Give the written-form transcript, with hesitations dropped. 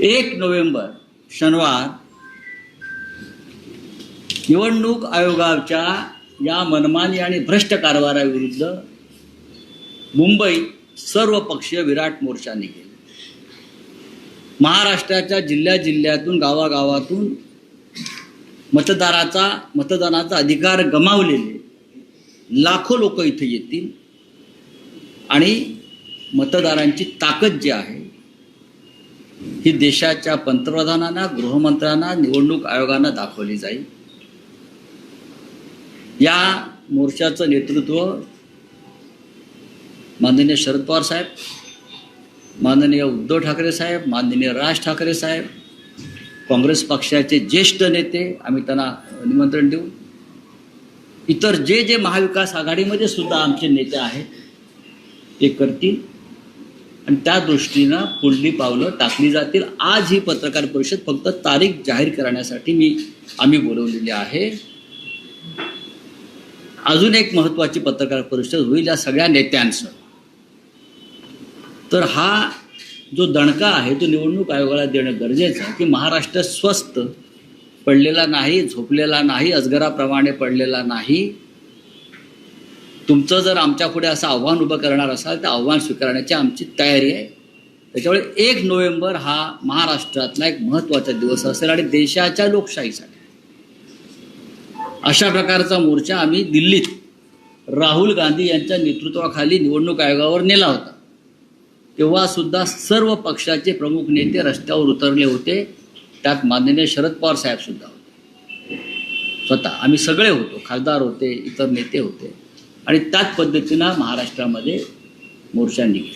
1 November शनिवार निवडणूक आयोगाच्या या मनमानी आणि भ्रष्ट कारभाराविरुद्ध मुंबईत सर्वपक्षीय विराट मोर्चा निघेल। महाराष्ट्राच्या जिल्ह्यातून गावागावातून मतदानाचा अधिकार गमावलेले लाखो लोक इथे येतील आणि मतदारांची ताकद जी आहे ही देशाच्या पंतप्रधानांना, गृहमंत्र्यांना, निवडणूक आयोगांना दाखवली जाईल। या मोर्चाचं नेतृत्व माननीय शरद पवार साहेब, माननीय उद्धव ठाकरे साहेब, माननीय राज ठाकरे साहेब, काँग्रेस पक्षाचे ज्येष्ठ नेते, आम्ही त्यांना निमंत्रण देऊ। इतर जे महाविकास आघाडीमध्ये सुद्धा आमचे नेते आहेत ते करतील आणि त्या दृष्टीनं पुढली पावलं टाकली जातील। आज ही पत्रकार परिषद फक्त तारीख जाहीर करण्यासाठी आम्ही बोलवलेली आहे। अजून एक महत्त्वाची पत्रकार परिषद होईल या सगळ्या नेत्यांसह। तर हा जो दणका आहे तो निवडणूक आयोगाला देणं गरजेचं आहे की महाराष्ट्र स्वस्थ पडलेला नाही, झोपलेला नाही, अजगराप्रमाणे पडलेला नाही। तुमचं जर आमच्या पुढे असं आव्हान उभं करणार असाल तर आव्हान स्वीकारण्याची आमची तयारी आहे। त्याच्यामुळे 1 नोव्हेंबर हा महाराष्ट्रातला एक महत्त्वाचा दिवस असेल आणि देशाच्या लोकशाहीसाठी अशा प्रकारचा मोर्चा आम्ही दिल्लीत राहुल गांधी यांच्या नेतृत्वाखाली निवडणूक आयोगावर नेला होता। तेव्हा सुद्धा सर्व पक्षाचे प्रमुख नेते रस्त्यावर उतरले होते, त्यात माननीय शरद पवार साहेब सुद्धा होते। स्वतः आम्ही सगळे होतो, खासदार होते, इतर नेते होते आणि त्याच पद्धतीनं महाराष्ट्रामध्ये मोर्चा निघेल।